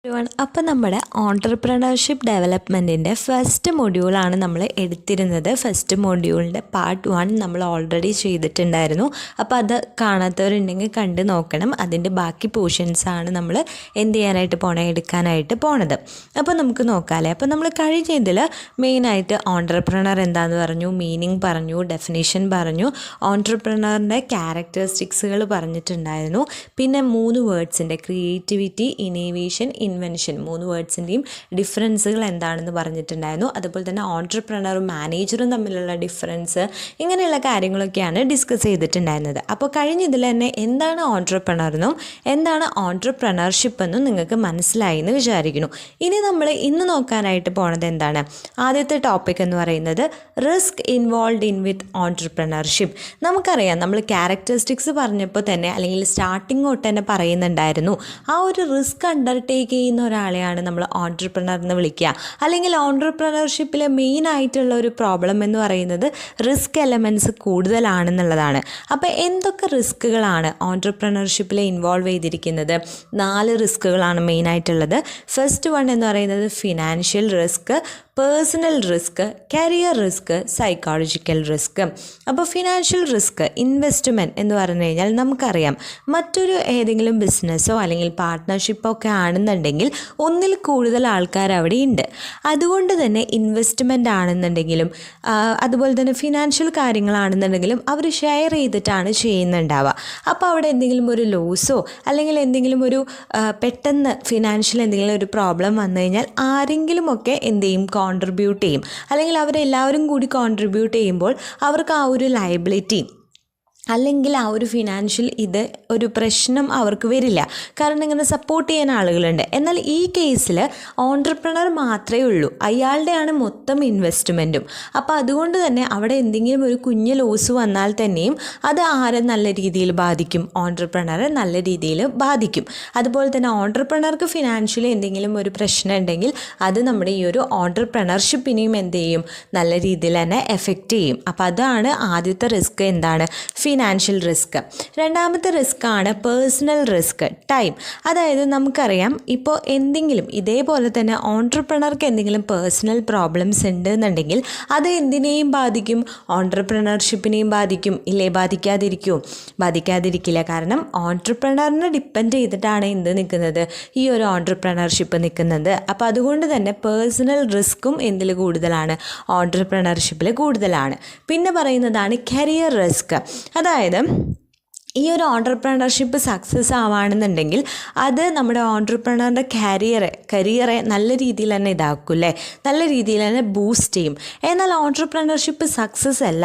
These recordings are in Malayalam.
അപ്പോൾ നമ്മുടെ ഓൺട്രപ്രണർഷിപ്പ് ഡെവലപ്മെൻറ്റിൻ്റെ ഫസ്റ്റ് മൊഡ്യൂളാണ് നമ്മൾ എടുത്തിരുന്നത്. ഫസ്റ്റ് മൊഡ്യൂളിൻ്റെ പാർട്ട് 1 നമ്മൾ ഓൾറെഡി ചെയ്തിട്ടുണ്ടായിരുന്നു. അപ്പോൾ അത് കാണാത്തവരുണ്ടെങ്കിൽ കണ്ട് നോക്കണം. അതിൻ്റെ ബാക്കി പോർഷൻസാണ് നമ്മൾ എടുക്കാനായിട്ട് പോണത്. അപ്പോൾ നമുക്ക് നോക്കാമല്ലേ. അപ്പോൾ നമ്മൾ കഴിഞ്ഞ ഇതിൽ മെയിനായിട്ട് ഓൺട്രപ്രണർ എന്താണെന്ന് പറഞ്ഞു, മീനിങ് പറഞ്ഞു, ഡെഫിനേഷൻ പറഞ്ഞു, ഓൺട്രപ്രണറിൻ്റെ ക്യാരക്ടറിസ്റ്റിക്സുകൾ പറഞ്ഞിട്ടുണ്ടായിരുന്നു. പിന്നെ 3 വേർഡ്സിൻ്റെ ക്രിയേറ്റിവിറ്റി, ഇന്നോവേഷൻ, ഇൻവെൻഷൻ 3 വേർഡ്സിൻ്റെയും ഡിഫറൻസുകൾ എന്താണെന്ന് പറഞ്ഞിട്ടുണ്ടായിരുന്നു. അതുപോലെ തന്നെ ഓൺട്രപ്രണറും മാനേജറും തമ്മിലുള്ള ഡിഫറൻസ്, ഇങ്ങനെയുള്ള കാര്യങ്ങളൊക്കെയാണ് ഡിസ്കസ് ചെയ്തിട്ടുണ്ടായിരുന്നത്. അപ്പോൾ കഴിഞ്ഞ ഇതിൽ തന്നെ എന്താണ് ഓൺട്രപ്രണറെന്നും എന്താണ് ഓൺട്രപ്രണർഷിപ്പ് എന്നും നിങ്ങൾക്ക് മനസ്സിലായി എന്ന് വിചാരിക്കുന്നു. ഇനി നമ്മൾ ഇന്ന് നോക്കാനായിട്ട് പോണത് എന്താണ്? ആദ്യത്തെ ടോപ്പിക് എന്ന് പറയുന്നത് risk involve in with entrepreneurship. നമുക്കറിയാം, നമ്മൾ ക്യാരക്ടറിസ്റ്റിക്സ് പറഞ്ഞപ്പോൾ തന്നെ അല്ലെങ്കിൽ സ്റ്റാർട്ടിങ് തൊട്ട് തന്നെ പറയുന്നുണ്ടായിരുന്നു, ആ ഒരു റിസ്ക് അണ്ടർടേക്ക് ചെയ്യുന്ന ഒരാളെയാണ് നമ്മൾ ഓൺട്രപ്രണർ എന്ന് വിളിക്കുക. അല്ലെങ്കിൽ ഓൺട്രപ്രണർഷിപ്പിലെ മെയിൻ ആയിട്ടുള്ള ഒരു പ്രോബ്ലം എന്ന് പറയുന്നത് റിസ്ക് എലമെൻറ്റ്സ് കൂടുതലാണെന്നുള്ളതാണ്. അപ്പോൾ എന്തൊക്കെ റിസ്ക്കുകളാണ് ഓൺട്രപ്രണർഷിപ്പിൽ ഇൻവോൾവ് ചെയ്തിരിക്കുന്നത്? 4 റിസ്ക്കുകളാണ് മെയിനായിട്ടുള്ളത്. ഫസ്റ്റ് വൺ എന്ന് പറയുന്നത് financial risk, personal risk, career risk, psychological risk. അപ്പോൾ ഫിനാൻഷ്യൽ റിസ്ക്, ഇൻവെസ്റ്റ്മെൻറ്റ് എന്ന് പറഞ്ഞു കഴിഞ്ഞാൽ നമുക്കറിയാം, മറ്റൊരു ഏതെങ്കിലും ബിസിനസ്സോ അല്ലെങ്കിൽ പാർട്ട്ണർഷിപ്പോ ഒക്കെ ആണെന്നുണ്ടെങ്കിൽ ഒന്നിൽ കൂടുതൽ ആൾക്കാർ അവിടെ ഉണ്ട്. അതുകൊണ്ട് തന്നെ ഇൻവെസ്റ്റ്മെൻ്റ് ആണെന്നുണ്ടെങ്കിലും അതുപോലെ തന്നെ ഫിനാൻഷ്യൽ കാര്യങ്ങളാണെന്നുണ്ടെങ്കിലും അവർ ഷെയർ ചെയ്തിട്ടാണ് ചെയ്യുന്നുണ്ടാവുക. അപ്പോൾ അവിടെ എന്തെങ്കിലും ഒരു ലോസോ അല്ലെങ്കിൽ എന്തെങ്കിലും ഒരു പെട്ടെന്ന് ഫിനാൻഷ്യൽ എന്തെങ്കിലും ഒരു പ്രോബ്ലം വന്നു കഴിഞ്ഞാൽ ആരെങ്കിലുമൊക്കെ എന്ത് ചെയ്യും, കോൺട്രിബ്യൂട്ട് ചെയ്യും. അല്ലെങ്കിൽ അവരെല്ലാവരും കൂടി കോൺട്രിബ്യൂട്ട് ചെയ്യുമ്പോൾ അവർക്ക് ആ ഒരു ലയബിലിറ്റി അല്ലെങ്കിൽ ആ ഒരു ഫിനാൻഷ്യൽ ഒരു പ്രശ്നം അവർക്ക് വരില്ല. കാരണം ഇങ്ങനെ സപ്പോർട്ട് ചെയ്യാൻ ആളുകളുണ്ട്. എന്നാൽ ഈ കേസിൽ ഓൺട്രപ്രണർ മാത്രമേ ഉള്ളൂ, അയാളുടെയാണ് മൊത്തം ഇൻവെസ്റ്റ്മെൻറ്റും. അപ്പോൾ അതുകൊണ്ട് തന്നെ അവിടെ എന്തെങ്കിലും ഒരു കുഞ്ഞ് ലോസ് വന്നാൽ തന്നെയും അത് ആരെ നല്ല രീതിയിൽ ബാധിക്കും? ഓൺട്രപ്രണറെ നല്ല രീതിയിൽ ബാധിക്കും. അതുപോലെ തന്നെ ഓൺട്രപ്രണർക്ക് ഫിനാൻഷ്യലി എന്തെങ്കിലും ഒരു പ്രശ്നം ഉണ്ടെങ്കിൽ അത് നമ്മുടെ ഈ ഒരു ഓൺട്രപ്രണർഷിപ്പിനെയും എന്ത് ചെയ്യും? നല്ല രീതിയിൽ തന്നെ എഫക്റ്റ് ചെയ്യും. അപ്പോൾ അതാണ് ആദ്യത്തെ റിസ്ക്. എന്താണ്? Financial risk. രണ്ടാമത്തെ റിസ്ക് ആണ് പേഴ്സണൽ റിസ്ക്, ടൈം. അതായത് നമുക്കറിയാം, ഇപ്പോൾ എന്തെങ്കിലും ഇതേപോലെ തന്നെ ഓൺട്രപ്രണർക്ക് എന്തെങ്കിലും പേഴ്സണൽ പ്രോബ്ലംസ് ഉണ്ട് എന്നുണ്ടെങ്കിൽ അത് എന്തിനേയും ബാധിക്കും? ഓൺട്രപ്രണർഷിപ്പിനെയും ബാധിക്കും. ഇല്ലേ? ബാധിക്കാതിരിക്കുമോ? ബാധിക്കാതിരിക്കില്ല. കാരണം ഓൺട്രപ്രണറിനെ ഡിപ്പെൻഡ് ചെയ്തിട്ടാണ് എന്ത് നിൽക്കുന്നത്? ഈ ഒരു ഓൺട്രപ്രണർഷിപ്പ് നിൽക്കുന്നത്. അപ്പോൾ അതുകൊണ്ട് തന്നെ പേഴ്സണൽ റിസ്ക്കും എന്തിൽ കൂടുതലാണ്? ഓൺട്രപ്രണർഷിപ്പിൽ കൂടുതലാണ്. പിന്നെ പറയുന്നതാണ് കരിയർ റിസ്ക്. അതായത് ഈ ഒരു ഓൺട്രപ്രണർഷിപ്പ് സക്സസ് ആവുകയാണെന്നുണ്ടെങ്കിൽ അത് നമ്മുടെ ഓൺട്രപ്രണറിൻ്റെ കരിയറെ നല്ല രീതിയിൽ തന്നെ ഇതാക്കും, അല്ലേ? നല്ല രീതിയിൽ തന്നെ ബൂസ്റ്റ് ചെയ്യും. എന്നാൽ ഓൺട്രപ്രണർഷിപ്പ് സക്സസ് അല്ല,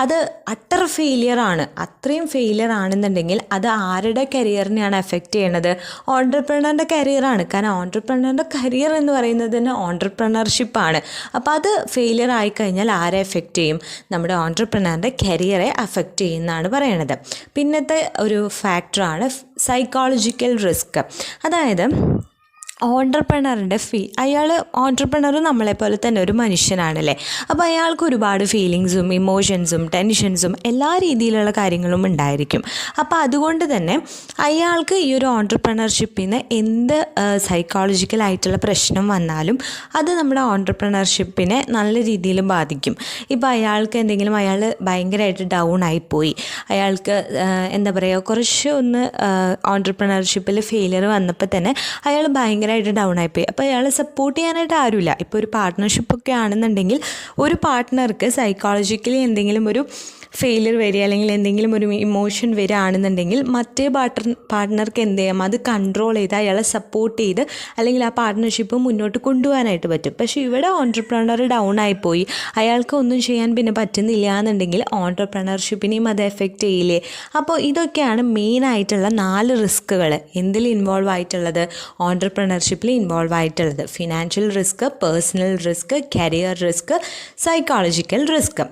അത് അട്ടർ ഫെയിലിയറാണ്. അത്രയും ഫെയിലിയർ ആണെന്നുണ്ടെങ്കിൽ അത് ആരുടെ കരിയറിനെയാണ് എഫക്റ്റ് ചെയ്യണത്? ഓൺട്രപ്രണറിൻ്റെ കരിയറാണ്. കാരണം ഓൺട്രപ്രണറിൻ്റെ കരിയർ എന്ന് പറയുന്നത് തന്നെ ഓൺട്രപ്രണർഷിപ്പാണ്. അപ്പോൾ അത് ഫെയിലിയർ ആയിക്കഴിഞ്ഞാൽ ആരെ എഫക്റ്റ് ചെയ്യും? നമ്മുടെ ഓൺട്രപ്രണറിൻ്റെ കരിയറെ എഫക്റ്റ് ചെയ്യുന്നതാണ് പറയണത്. പിന്നത്തെ ഒരു ഫാക്ടറാണ് സൈക്കോളജിക്കൽ റിസ്ക്. അതായത് ഓൺട്രപ്രണറിൻ്റെ ഓൺട്രപ്രണർ നമ്മളെപ്പോലെ തന്നെ ഒരു മനുഷ്യനാണല്ലേ. അപ്പോൾ അയാൾക്ക് ഒരുപാട് ഫീലിങ്സും ഇമോഷൻസും ടെൻഷൻസും എല്ലാ രീതിയിലുള്ള കാര്യങ്ങളും ഉണ്ടായിരിക്കും. അപ്പോൾ അതുകൊണ്ട് തന്നെ അയാൾക്ക് ഈ ഒരു ഓൺട്രപ്രണർഷിപ്പിന് എന്ത് സൈക്കോളജിക്കലായിട്ടുള്ള പ്രശ്നം വന്നാലും അത് നമ്മുടെ ഓൺട്രപ്രണർഷിപ്പിനെ നല്ല രീതിയിൽ ബാധിക്കും. ഇപ്പോൾ അയാൾക്ക് എന്തെങ്കിലും, അയാൾ ഭയങ്കരമായിട്ട് ഡൗൺ ആയിപ്പോയി, അയാൾക്ക് എന്താ പറയുക, കുറച്ച് ഒന്ന് ഓൺട്രപ്രണർഷിപ്പിൽ ഫെയിലിയർ വന്നപ്പോൾ തന്നെ അയാൾ ഭയങ്കരമായിട്ട് ഡൗൺ ആയിപ്പോയി. അപ്പോൾ അയാളെ സപ്പോർട്ട് ചെയ്യാനായിട്ട് ആരുമില്ല. ഇപ്പോൾ ഒരു പാർട്ട്ണർഷിപ്പൊക്കെ ആണെന്നുണ്ടെങ്കിൽ ഒരു പാർട്ട്ണർക്ക് സൈക്കോളജിക്കലി എന്തെങ്കിലും ഒരു ഫെയിലിയർ വരിക അല്ലെങ്കിൽ എന്തെങ്കിലും ഒരു ഇമോഷൻ വരികയാണെന്നുണ്ടെങ്കിൽ മറ്റേ പാർട്ട്ണർക്ക് എന്ത് ചെയ്യാം? അത് കൺട്രോൾ ചെയ്ത് അയാളെ സപ്പോർട്ട് ചെയ്ത് അല്ലെങ്കിൽ ആ പാർട്ട്ണർഷിപ്പ് മുന്നോട്ട് കൊണ്ടുപോകാനായിട്ട് പറ്റും. പക്ഷേ ഇവിടെ ഓൺട്രപ്രണർ ഡൗൺ ആയിപ്പോയി, അയാൾക്ക് ഒന്നും ചെയ്യാൻ പിന്നെ പറ്റുന്നില്ല എന്നുണ്ടെങ്കിൽ ഓൺട്രപ്രണർഷിപ്പിനെയും അത് എഫക്റ്റ് ചെയ്യില്ലേ? അപ്പോൾ ഇതൊക്കെയാണ് മെയിനായിട്ടുള്ള 4 റിസ്ക്കുകൾ എന്തിൽ ഇൻവോൾവ് ആയിട്ടുള്ളത്? ഓൺട്രപ്രണർഷിപ്പിൽ ഇൻവോൾവ് ആയിട്ടുള്ളത്. Financial risk, personal risk, career risk, psychological risk.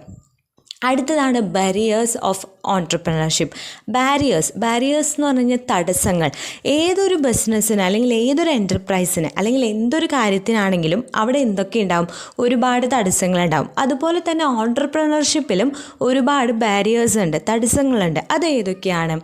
അടുത്തതാണ് ബാരിയേഴ്സ് ഓഫ് ഓൺട്രപ്രണർഷിപ്പ്. ബാരിയേഴ്സ് എന്ന് പറഞ്ഞു കഴിഞ്ഞാൽ തടസ്സങ്ങൾ. ഏതൊരു ബിസിനസ്സിന് അല്ലെങ്കിൽ ഏതൊരു എൻ്റർപ്രൈസിന് അല്ലെങ്കിൽ എന്തൊരു കാര്യത്തിനാണെങ്കിലും അവിടെ എന്തൊക്കെ ഉണ്ടാവും? ഒരുപാട് തടസ്സങ്ങളുണ്ടാവും. അതുപോലെ തന്നെ ഓൺട്രപ്രണർഷിപ്പിലും ഒരുപാട് ബാരിയേഴ്സ് ഉണ്ട്, തടസ്സങ്ങളുണ്ട്. അത് ഏതൊക്കെയാണ്?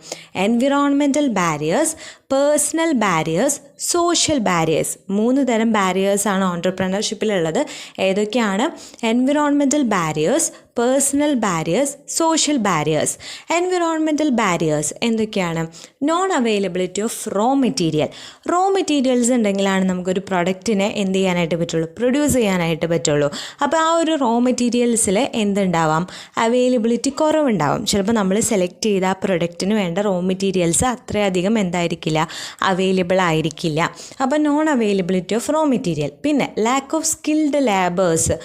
Environmental barriers, personal barriers, social barriers. 3 തരം ബാരിയേഴ്സാണ് ഓൺട്രപ്രണർഷിപ്പിലുള്ളത്. ഏതൊക്കെയാണ്? Environmental barriers, personal barriers, social barriers. Environmental barriers എന്തൊക്കെയാണ്? Non availability of raw materials ഉണ്ടെങ്കിലാണ് നമുക്കൊരു പ്രൊഡക്റ്റിനെ എന്ത് ചെയ്യാനായിട്ട് പറ്റുള്ളൂ? പ്രൊഡ്യൂസ് ചെയ്യാനായിട്ട് പറ്റുള്ളൂ. അപ്പോൾ ആ ഒരു റോ മെറ്റീരിയൽസിൽ എന്തുണ്ടാവാം? അവൈലബിലിറ്റി കുറവുണ്ടാവും. ചിലപ്പോൾ നമ്മൾ സെലക്ട് ചെയ്ത ആ പ്രൊഡക്റ്റിന് വേണ്ട റോ മെറ്റീരിയൽസ് അത്രയധികം എന്തായിരിക്കില്ല? അവൈലബിൾ ആയിരിക്കില്ല. അപ്പോൾ non availability of raw material. പിന്നെ ലാക്ക് ഓഫ് സ്കിൽഡ് ലേബേഴ്സ്.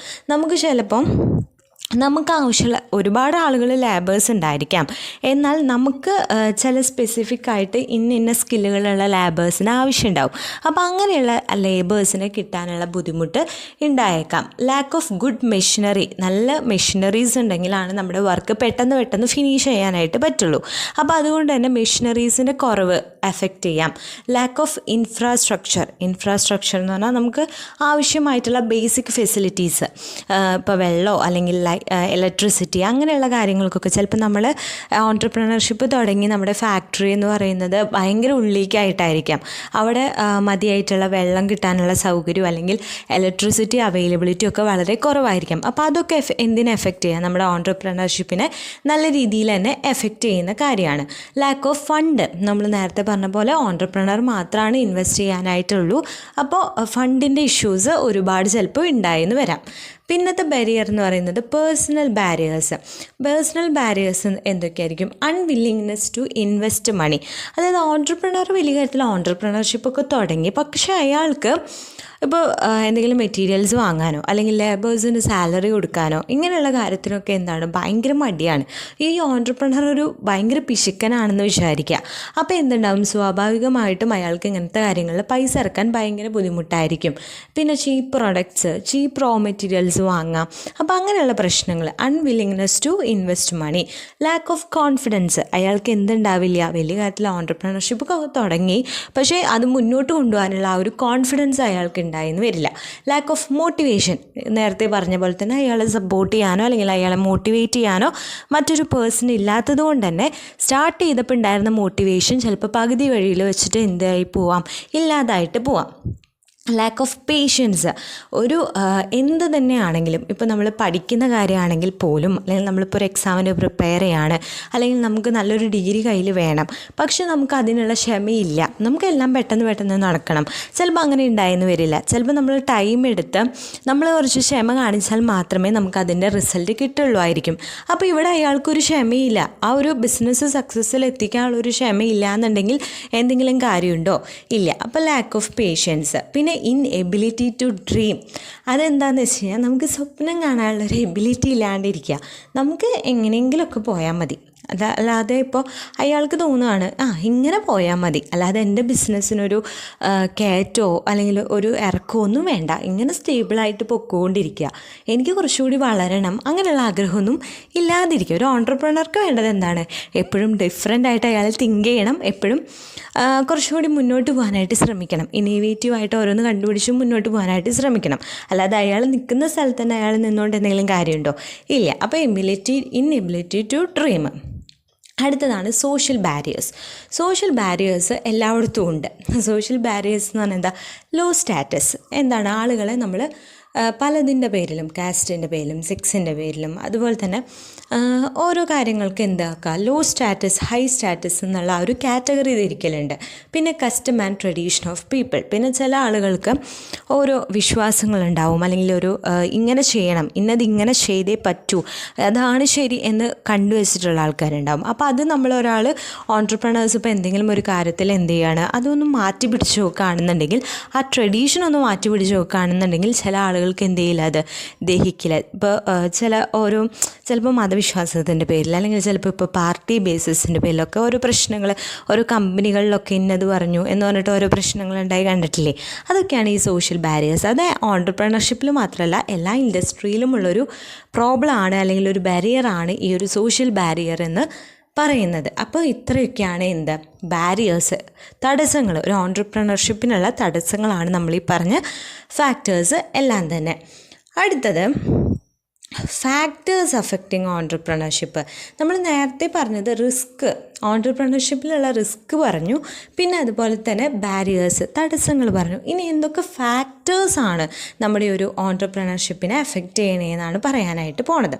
നമുക്ക് ആവശ്യമുള്ള ഒരുപാട് ആളുകൾ ലേബേഴ്സ് ഉണ്ടായിരിക്കാം, എന്നാൽ നമുക്ക് ചില സ്പെസിഫിക് ആയിട്ട് ഇന്ന സ്കില്ലുകളുള്ള ലേബേഴ്സിന് ആവശ്യമുണ്ടാവും. അപ്പോൾ അങ്ങനെയുള്ള ലേബേഴ്സിനെ കിട്ടാനുള്ള ബുദ്ധിമുട്ട് ഉണ്ടായേക്കാം. Lack of good machinery. നല്ല മെഷീനറീസ് ഉണ്ടെങ്കിലാണ് നമ്മുടെ വർക്ക് പെട്ടെന്ന് ഫിനിഷ് ചെയ്യാനായിട്ട് പറ്റുള്ളൂ. അപ്പോൾ അതുകൊണ്ട് തന്നെ മെഷീനറീസിൻ്റെ കുറവ് എഫക്റ്റ് ചെയ്യാം. ലാക്ക് ഓഫ് ഇൻഫ്രാസ്ട്രക്ചർ എന്ന് പറഞ്ഞാൽ നമുക്ക് ആവശ്യമായിട്ടുള്ള ബേസിക് ഫെസിലിറ്റീസ്, ഇപ്പോൾ വെള്ളമോ അല്ലെങ്കിൽ ഇലക്ട്രിസിറ്റി അങ്ങനെയുള്ള കാര്യങ്ങൾക്കൊക്കെ ചിലപ്പോൾ നമ്മൾ ഓൺട്രപ്രണർഷിപ്പ് തുടങ്ങി നമ്മുടെ ഫാക്ടറി എന്ന് പറയുന്നത് ഭയങ്കര ഉള്ളിലേക്കായിട്ടായിരിക്കാം. അവിടെ മതിയായിട്ടുള്ള വെള്ളം കിട്ടാനുള്ള സൗകര്യം അല്ലെങ്കിൽ ഇലക്ട്രിസിറ്റി അവൈലബിലിറ്റി ഒക്കെ വളരെ കുറവായിരിക്കാം. അപ്പോൾ അതൊക്കെ എന്തിനെ എഫക്റ്റ് ചെയ്യാം? നമ്മുടെ ഓൺട്രപ്രണർഷിപ്പിനെ നല്ല രീതിയിൽ തന്നെ എഫക്റ്റ് ചെയ്യുന്ന കാര്യമാണ്. Lack of fund. നമ്മൾ നേരത്തെ പറഞ്ഞ പോലെ ഓൺട്രപ്രണർ മാത്രമാണ് ഇൻവെസ്റ്റ് ചെയ്യാനായിട്ടുള്ളൂ. അപ്പോൾ ഫണ്ടിൻ്റെ ഇഷ്യൂസ് ഒരുപാട് ചിലപ്പോൾ ഉണ്ടായെന്ന് വരാം. പിന്നത്തെ ബാരിയർ എന്ന് പറയുന്നത് പേഴ്സണൽ ബാരിയേഴ്സ് എന്തൊക്കെയായിരിക്കും? Unwillingness to invest money. അതായത് ഓൺട്രപ്രണർ വലിയ കാര്യത്തിൽ ഓൺട്രപ്രണർഷിപ്പൊക്കെ തുടങ്ങി, പക്ഷേ അയാൾക്ക് ഇപ്പോൾ എന്തെങ്കിലും മെറ്റീരിയൽസ് വാങ്ങാനോ അല്ലെങ്കിൽ ലേബേഴ്സിന് സാലറി കൊടുക്കാനോ ഇങ്ങനെയുള്ള കാര്യത്തിനൊക്കെ ഭയങ്കര മടിയാണ്. ഈ ഓൺട്രപ്രണർ ഒരു ഭയങ്കര പിശുക്കനാണെന്ന് വിചാരിക്കുക. അപ്പോൾ എന്തുണ്ടാവും? സ്വാഭാവികമായിട്ടും അയാൾക്ക് ഇങ്ങനത്തെ കാര്യങ്ങളിൽ പൈസ ഇറക്കാൻ ഭയങ്കര ബുദ്ധിമുട്ടായിരിക്കും. പിന്നെ cheap products, cheap raw materials വാങ്ങാം. അപ്പോൾ അങ്ങനെയുള്ള പ്രശ്നങ്ങൾ. Unwillingness to invest money. Lack of confidence. അയാൾക്ക് എന്തുണ്ടാവില്ല? വലിയ കാര്യത്തിൽ ഓൺട്രപ്രണർഷിപ്പ് തുടങ്ങി, പക്ഷേ അത് മുന്നോട്ട് കൊണ്ടുപോകാനുള്ള ആ ഒരു കോൺഫിഡൻസ് അയാൾക്ക് ഉണ്ടായെന്ന് വരില്ല. Lack of motivation. നേരത്തെ പറഞ്ഞ പോലെ തന്നെ അയാളെ സപ്പോർട്ട് ചെയ്യാനോ അല്ലെങ്കിൽ അയാളെ മോട്ടിവേറ്റ് ചെയ്യാനോ മറ്റൊരു പേഴ്സൺ ഇല്ലാത്തത് കൊണ്ട് തന്നെ സ്റ്റാർട്ട് ചെയ്തപ്പോൾ ഉണ്ടായിരുന്ന മോട്ടിവേഷൻ ചിലപ്പോൾ പകുതി വഴിയിൽ വെച്ചിട്ട് എന്തായി പോവാം? ഇല്ലാതായിട്ട് പോവാം. Lack of patience. ഒരു എന്ത് തന്നെയാണെങ്കിലും, ഇപ്പോൾ നമ്മൾ പഠിക്കുന്ന കാര്യമാണെങ്കിൽ പോലും, അല്ലെങ്കിൽ നമ്മളിപ്പോൾ ഒരു എക്സാമിന് പ്രിപ്പയർ ചെയ്യാണ്, അല്ലെങ്കിൽ നമുക്ക് നല്ലൊരു ഡിഗ്രി കയ്യിൽ വേണം, പക്ഷെ നമുക്ക് അതിനുള്ള ക്ഷമയില്ല. നമുക്കെല്ലാം പെട്ടെന്ന് നടക്കണം. ചിലപ്പോൾ അങ്ങനെ ഉണ്ടായെന്ന് വരില്ല. ചിലപ്പോൾ നമ്മൾ ടൈം എടുത്ത് നമ്മൾ കുറച്ച് ക്ഷമ കാണിച്ചാൽ മാത്രമേ നമുക്ക് അതിൻ്റെ റിസൾട്ട് കിട്ടുള്ളൂ ആയിരിക്കും. അപ്പോൾ ഇവിടെ അയാൾക്കൊരു ക്ഷമയില്ല. ആ ഒരു ബിസിനസ് സക്സസ്സിൽ എത്തിക്കാനുള്ളൊരു ക്ഷമയില്ല എന്നുണ്ടെങ്കിൽ എന്തെങ്കിലും കാര്യമുണ്ടോ? ഇല്ല. അപ്പോൾ ലാക്ക് ഓഫ് പേഷ്യൻസ്. പിന്നെ ഇൻഎബിലിറ്റി ടു ഡ്രീം. അതെന്താണെന്ന് വെച്ച് കഴിഞ്ഞാൽ നമുക്ക് സ്വപ്നം കാണാനുള്ളൊരു എബിലിറ്റി ഇല്ലാണ്ടിരിക്കുക. നമുക്ക് എങ്ങനെയെങ്കിലുമൊക്കെ പോയാൽ മതി. അല്ലാതെ ഇപ്പോൾ അയാൾക്ക് തോന്നുകയാണ് ഇങ്ങനെ പോയാൽ മതി, അല്ലാതെ എൻ്റെ ബിസിനസ്സിനൊരു കയറ്റോ അല്ലെങ്കിൽ ഒരു ഇറക്കമോ ഒന്നും വേണ്ട, ഇങ്ങനെ സ്റ്റേബിളായിട്ട് പൊക്കോണ്ടിരിക്കുക, എനിക്ക് കുറച്ചുകൂടി വളരണം, അങ്ങനെയുള്ള ആഗ്രഹമൊന്നും ഇല്ലാതിരിക്കുക. ഒരു ഓൺട്രപ്രണർക്ക് വേണ്ടത് എന്താണ്? എപ്പോഴും ഡിഫറെൻ്റ് ആയിട്ട് അയാൾ തിങ്ക് ചെയ്യണം, എപ്പോഴും കുറച്ചുകൂടി മുന്നോട്ട് പോകാനായിട്ട് ശ്രമിക്കണം, ഇന്നോവേറ്റീവായിട്ട് ഓരോന്ന് കണ്ടുപിടിച്ച് മുന്നോട്ട് പോകാനായിട്ട് ശ്രമിക്കണം. അല്ലാതെ അയാൾ നിൽക്കുന്ന സ്ഥലത്ത് തന്നെ അയാൾ നിന്നുകൊണ്ട് എന്തെങ്കിലും കാര്യമുണ്ടോ? ഇല്ല. അപ്പോൾ ഇൻഎബിലിറ്റി ടു ഡ്രീം. അടുത്തതാണ് സോഷ്യൽ ബാരിയേഴ്സ് എല്ലായിടത്തും ഉണ്ട്. സോഷ്യൽ ബാരിയേഴ്സ് എന്ന് പറഞ്ഞാൽ എന്താ? Low status. എന്താണ്? ആളുകളെ നമ്മൾ പലതിൻ്റെ പേരിലും, കാസ്റ്റിൻ്റെ പേരിലും, സെക്സിൻ്റെ പേരിലും, അതുപോലെ തന്നെ ഓരോ കാര്യങ്ങൾക്ക് എന്താക്കുക, ലോ സ്റ്റാറ്റസ്, ഹൈ സ്റ്റാറ്റസ് എന്നുള്ള ആ ഒരു കാറ്റഗറി തിരിക്കലുണ്ട്. പിന്നെ custom and tradition of people. പിന്നെ ചില ആളുകൾക്ക് ഓരോ വിശ്വാസങ്ങളുണ്ടാവും, അല്ലെങ്കിൽ ഒരു ഇങ്ങനെ ചെയ്യണം, ഇങ്ങനെ ചെയ്തേ പറ്റൂ, അതാണ് ശരി എന്ന് കണ്ടുവച്ചിട്ടുള്ള ആൾക്കാരുണ്ടാവും. അപ്പോൾ അത് നമ്മളൊരാൾ ഓൺട്രപ്രണേഴ്സ് ഇപ്പോൾ എന്തെങ്കിലും ഒരു കാര്യത്തിൽ എന്ത് ചെയ്യാണ്, അതൊന്ന് മാറ്റി പിടിച്ച് നോക്കുകയാണെന്നുണ്ടെങ്കിൽ, ആ ട്രഡീഷൻ ഒന്ന് മാറ്റി പിടിച്ച് നോക്കുകയാണെന്നുണ്ടെങ്കിൽ ചില ആളുകൾക്ക് എന്ത് ചെയ്യില്ല, അത് ദഹിക്കില്ല. ഇപ്പോൾ ചിലപ്പോൾ മതവിശ്വാസത്തിൻ്റെ പേരിൽ, അല്ലെങ്കിൽ ചിലപ്പോൾ ഇപ്പോൾ പാർട്ടി ബേസിസിൻ്റെ പേരിലൊക്കെ ഓരോ പ്രശ്നങ്ങൾ, ഓരോ കമ്പനികളിലൊക്കെ ഇന്നത് പറഞ്ഞു എന്ന് പറഞ്ഞിട്ട് ഓരോ പ്രശ്നങ്ങളുണ്ടായി കണ്ടിട്ടില്ലേ? അതൊക്കെയാണ് ഈ സോഷ്യൽ ബാരിയേഴ്സ്. അത് ഓൺട്രപ്രണർഷിപ്പിൽ മാത്രമല്ല എല്ലാ ഇൻഡസ്ട്രിയിലുമുള്ളൊരു പ്രോബ്ലമാണ്, അല്ലെങ്കിൽ ഒരു ബാരിയറാണ് ഈ ഒരു സോഷ്യൽ ബാരിയർ എന്ന് പറയുന്നത്. അപ്പോൾ ഇത്രയൊക്കെയാണ് എന്ത് ബാരിയേഴ്സ്, തടസ്സങ്ങൾ, ഒരു ഓൺട്രപ്രണർഷിപ്പിനുള്ള തടസ്സങ്ങളാണ് നമ്മൾ ഈ പറഞ്ഞ ഫാക്ടേഴ്സ് എല്ലാം തന്നെ. അടുത്തത് ഫാക്ടേഴ്സ് അഫക്റ്റിംഗ് ഓൺട്രപ്രണർഷിപ്പ്. നമ്മൾ നേരത്തെ പറഞ്ഞത് റിസ്ക്, ഓൺട്രപ്രണർഷിപ്പിലുള്ള റിസ്ക് പറഞ്ഞു, പിന്നെ അതുപോലെ തന്നെ ബാരിയേഴ്സ്, തടസ്സങ്ങൾ പറഞ്ഞു. ഇനി എന്തൊക്കെ ഫാക്ടേഴ്സാണ് നമ്മുടെ ഒരു ഓൺട്രപ്രണർഷിപ്പിനെ എഫക്റ്റ് ചെയ്യണതെന്നാണ് പറയാനായിട്ട് പോണത്.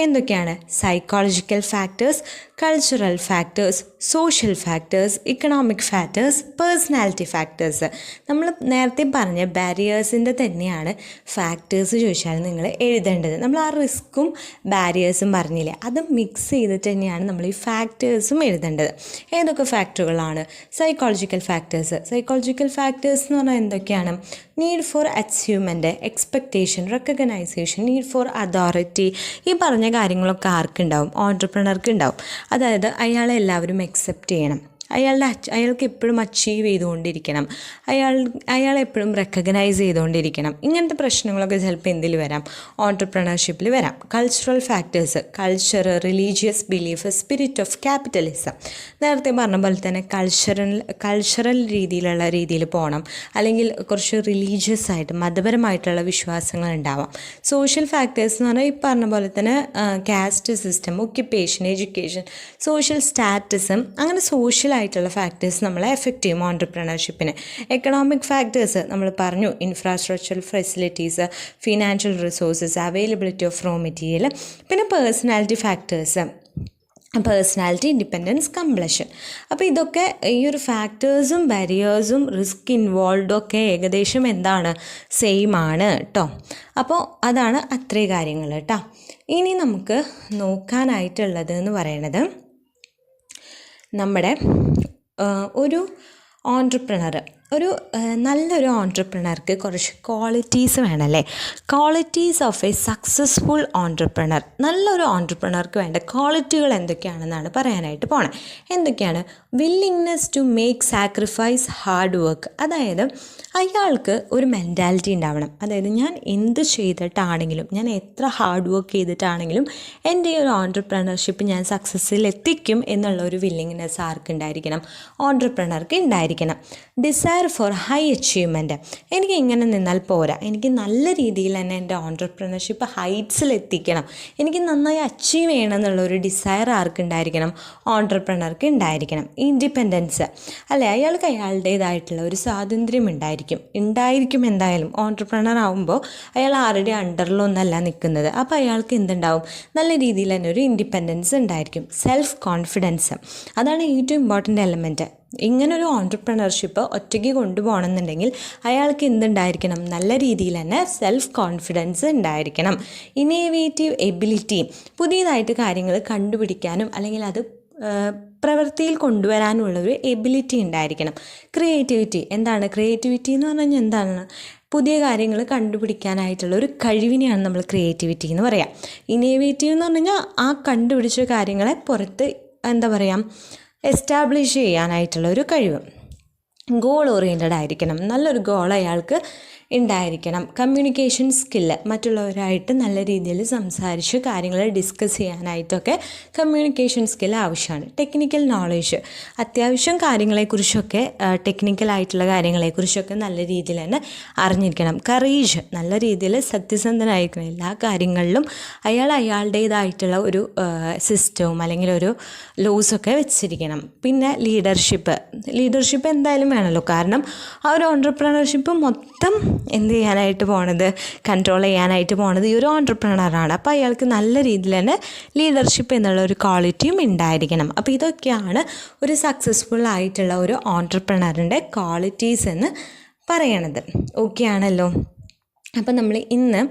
എന്തൊക്കെയാണ്? Psychological factors, cultural factors, social factors, economic factors, personality factors. നമ്മൾ നേരത്തെ പറഞ്ഞ ബാരിയേഴ്സിൻ്റെ തന്നെയാണ് ഫാക്ടേഴ്സ് ചോദിച്ചാൽ നിങ്ങൾ എഴുതേണ്ടത്. നമ്മൾ ആ റിസ്ക്കും ബാരിയേഴ്സും പറഞ്ഞില്ലേ, അത് മിക്സ് ചെയ്തിട്ട് തന്നെയാണ് നമ്മൾ ഈ ഫാക്ടേഴ്സും എഴുതേണ്ടത്. ഏതൊക്കെ ഫാക്ടറുകളാണ്? Psychological factors. സൈക്കോളജിക്കൽ ഫാക്ടേഴ്സ് എന്ന് പറഞ്ഞാൽ എന്തൊക്കെയാണ്? Need for achievement, expectation, recognisation, need for authority. ഈ പറഞ്ഞ കാര്യങ്ങളൊക്കെ ആർക്കുണ്ടാവും? ഓൺട്രപ്രണർക്ക് ഉണ്ടാവും. അതായത് അയാളെ എല്ലാവരും അക്സെപ്റ്റ് ചെയ്യണം, അയാൾക്ക് എപ്പോഴും അച്ചീവ് ചെയ്തുകൊണ്ടിരിക്കണം, അയാളെപ്പോഴും റെക്കഗ്നൈസ് ചെയ്തുകൊണ്ടിരിക്കണം. ഇങ്ങനത്തെ പ്രശ്നങ്ങളൊക്കെ ചിലപ്പോൾ എന്തിൽ വരാം? ഓൺട്രപ്രണർഷിപ്പിൽ വരാം. Cultural factors, culture, religious belief, spirit of capitalism. നേരത്തെ പറഞ്ഞ പോലെ തന്നെ കൾച്ചറൽ രീതിയിൽ പോകണം, അല്ലെങ്കിൽ കുറച്ച് റിലീജിയസ് ആയിട്ട് മതപരമായിട്ടുള്ള വിശ്വാസങ്ങൾ ഉണ്ടാവാം. സോഷ്യൽ ഫാക്ടേഴ്സ് എന്ന് പറഞ്ഞാൽ ഈ പറഞ്ഞ പോലെ തന്നെ caste system, occupation, education, social സ്റ്റാറ്റസും, അങ്ങനെ ആയിട്ടുള്ള ഫാക്ടേഴ്സ് നമ്മളെ എഫക്റ്റ് ചെയ്യും ഓൺട്രപ്രണർഷിപ്പിനെ. എക്കണോമിക് ഫാക്ടേഴ്സ് നമ്മൾ പറഞ്ഞു, infrastructural facilities, financial resources, availability of raw material. പിന്നെ personality factors, personality, independence, compulsion. അപ്പോൾ ഇതൊക്കെ ഈ ഒരു ഫാക്ടേഴ്സും ബാരിയേഴ്സും റിസ്ക് ഇൻവോൾവ്ഡും ഒക്കെ ഏകദേശം എന്താണ്? സെയിം ആണ് കേട്ടോ. അപ്പോൾ അതാണ് അത്രയും കാര്യങ്ങൾ കേട്ടോ. ഇനി നമുക്ക് നോക്കാനായിട്ടുള്ളത് എന്ന് പറയണത്, നമ്മുടെ ഒരു ഓൺട്രപ്രണർ, നല്ലൊരു ഓൺട്രപ്രണർക്ക് കുറച്ച് ക്വാളിറ്റീസ് വേണമല്ലേ? Qualities of a successful entrepreneur. നല്ലൊരു ഓൺട്രപ്രണർക്ക് വേണ്ട ക്വാളിറ്റികൾ എന്തൊക്കെയാണെന്നാണ് പറയാനായിട്ട് പോണേ. എന്തൊക്കെയാണ്? Willingness to make sacrifice, hard work. അതായത് അയാൾക്ക് ഒരു മെൻറ്റാലിറ്റി ഉണ്ടാവണം. അതായത് ഞാൻ എന്ത് ചെയ്തിട്ടാണെങ്കിലും, ഞാൻ എത്ര ഹാർഡ് വർക്ക് ചെയ്തിട്ടാണെങ്കിലും എൻ്റെ ഈ ഒരു ഓൺട്രപ്രണർഷിപ്പ് ഞാൻ സക്സസ്സിൽ എത്തിക്കും എന്നുള്ള ഒരു വില്ലിങ്നെസ് ആർക്കുണ്ടായിരിക്കണം? ഓൺട്രപ്രണർക്ക് ഉണ്ടായിരിക്കണം. Desire for high achievement. എനിക്ക് ഇങ്ങനെ നിന്നാൽ പോരാ, എനിക്ക് നല്ല രീതിയിൽ തന്നെ എൻ്റെ ഓൺട്രപ്രണർഷിപ്പ് ഹൈറ്റ്സിൽ എത്തിക്കണം, എനിക്ക് നന്നായി അച്ചീവ് ചെയ്യണം എന്നുള്ളൊരു ഡിസയർ ആർക്കുണ്ടായിരിക്കണം? ഓൺട്രപ്രണർക്ക് ഉണ്ടായിരിക്കണം. ഇൻഡിപെൻഡൻസ്, അല്ലേ? അയാൾക്ക് അയാളുടേതായിട്ടുള്ള ഒരു സ്വാതന്ത്ര്യം ഉണ്ടായിരിക്കും എന്തായാലും. ഓൺട്രപ്രണർ ആകുമ്പോൾ അയാൾ ആരുടെ അണ്ടറിലൊന്നല്ല നിൽക്കുന്നത്. അപ്പോൾ അയാൾക്ക് എന്തുണ്ടാവും? നല്ല രീതിയിൽ തന്നെ ഒരു ഇൻഡിപെൻഡൻസ് ഉണ്ടായിരിക്കും. സെൽഫ് കോൺഫിഡൻസ്, അതാണ് ഏറ്റവും ഇമ്പോർട്ടൻ്റ് എലമെൻറ്റ്. ഇങ്ങനൊരു ഓൺട്രപ്രണർഷിപ്പ് ഒറ്റയ്ക്ക് കൊണ്ടുപോകണമെന്നുണ്ടെങ്കിൽ അയാൾക്ക് എന്തുണ്ടായിരിക്കണം? നല്ല രീതിയിൽ തന്നെ സെൽഫ് കോൺഫിഡൻസ് ഉണ്ടായിരിക്കണം. ഇന്നോവേറ്റീവ് എബിലിറ്റി, പുതിയതായിട്ട് കാര്യങ്ങൾ കണ്ടുപിടിക്കാനും അല്ലെങ്കിൽ അത് പ്രവൃത്തിയിൽ കൊണ്ടുവരാനുള്ളൊരു എബിലിറ്റി ഉണ്ടായിരിക്കണം. ക്രിയേറ്റിവിറ്റി, എന്താണ് ക്രിയേറ്റിവിറ്റി എന്ന് പറഞ്ഞു കഴിഞ്ഞാൽ? എന്താണ്? പുതിയ കാര്യങ്ങൾ കണ്ടുപിടിക്കാനായിട്ടുള്ള ഒരു കഴിവിനെയാണ് നമ്മൾ ക്രിയേറ്റിവിറ്റി എന്ന് പറയാം. ഇന്നോവേറ്റീവ് എന്ന് പറഞ്ഞു കഴിഞ്ഞാൽ ആ കണ്ടുപിടിച്ച കാര്യങ്ങളെ പുറത്ത് എസ്റ്റാബ്ലിഷ് ചെയ്യാനായിട്ടുള്ള ഒരു കഴിവ്. ഗോൾ ഓറിയൻറ്റഡ് ആയിരിക്കണം, നല്ലൊരു ഗോൾ അയാൾക്ക് ഉണ്ടായിരിക്കണം. കമ്മ്യൂണിക്കേഷൻ സ്കില്ല്, മറ്റുള്ളവരായിട്ട് നല്ല രീതിയിൽ സംസാരിച്ച് കാര്യങ്ങൾ ഡിസ്കസ് ചെയ്യാനായിട്ടൊക്കെ കമ്മ്യൂണിക്കേഷൻ സ്കില്ല് ആവശ്യമാണ്. ടെക്നിക്കൽ നോളേജ്, അത്യാവശ്യം കാര്യങ്ങളെക്കുറിച്ചൊക്കെ, ടെക്നിക്കലായിട്ടുള്ള കാര്യങ്ങളെക്കുറിച്ചൊക്കെ നല്ല രീതിയിൽ തന്നെ അറിഞ്ഞിരിക്കണം. കറേജ്, നല്ല രീതിയിൽ സത്യസന്ധനായിരിക്കണം. എല്ലാ കാര്യങ്ങളിലും അയാളുടേതായിട്ടുള്ള ഒരു സിസ്റ്റവും അല്ലെങ്കിൽ ഒരു ലോസൊക്കെ വെച്ചിരിക്കണം. പിന്നെ ലീഡർഷിപ്പ് എന്തായാലും വേണമല്ലോ. കാരണം ആ ഒരു ഓൺട്രപ്രണർഷിപ്പ് മൊത്തം എന്ത് ചെയ്യാനായിട്ട് പോണത്? കൺട്രോൾ ചെയ്യാനായിട്ട് പോണത് ഈ ഒരു ഓൺട്രപ്രണറാണ്. അപ്പോൾ അയാൾക്ക് നല്ല രീതിയിൽ തന്നെ ലീഡർഷിപ്പ് എന്നുള്ള ഒരു ക്വാളിറ്റിയും ഉണ്ടായിരിക്കണം. അപ്പോൾ ഇതൊക്കെയാണ് ഒരു സക്സസ്ഫുൾ ആയിട്ടുള്ള ഒരു ഓൺട്രപ്രണറിൻ്റെ ക്വാളിറ്റീസ് എന്ന് പറയണത്. ഓക്കെ ആണല്ലോ. അപ്പോൾ നമ്മൾ ഇന്ന്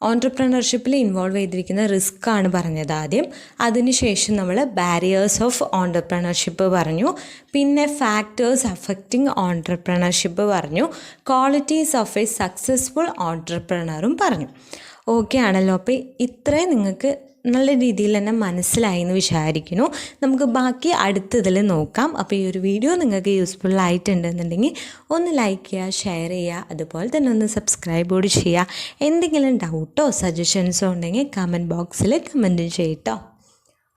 ഓൺട്രപ്രണർഷിപ്പിൽ ഇൻവോൾവ് ചെയ്തിരിക്കുന്ന റിസ്ക് ആണ് പറഞ്ഞത് ആദ്യം. അതിനുശേഷം നമ്മൾ ബാരിയേഴ്സ് ഓഫ് ഓൺട്രപ്രണർഷിപ്പ് പറഞ്ഞു, പിന്നെ ഫാക്ടേഴ്സ് അഫക്റ്റിംഗ് ഓൺട്രപ്രണർഷിപ്പ് പറഞ്ഞു, ക്വാളിറ്റീസ് ഓഫ് എ സക്സസ്ഫുൾ ഓൺട്രപ്രണറും പറഞ്ഞു. ഓക്കെ ആണല്ലോ. അപ്പോൾ ഇത്രയും നിങ്ങൾക്ക് നല്ല രീതിയിൽ തന്നെ മനസ്സിലായി എന്ന് വിചാരിക്കുന്നു. നമുക്ക് ബാക്കി അടുത്തതിൽ നോക്കാം. അപ്പോൾ ഈ ഒരു വീഡിയോ നിങ്ങൾക്ക് യൂസ്ഫുൾ ആയിട്ടുണ്ടെന്നുണ്ടെങ്കിൽ ഒന്ന് ലൈക്ക് ചെയ്യുക, ഷെയർ ചെയ്യുക, അതുപോലെ തന്നെ ഒന്ന് സബ്സ്ക്രൈബ് കൂടി ചെയ്യുക. എന്തെങ്കിലും ഡൗട്ടോ സജഷൻസോ ഉണ്ടെങ്കിൽ കമൻറ്റ് ബോക്സിൽ കമൻറ്റ് ചെയ്യട്ടോ.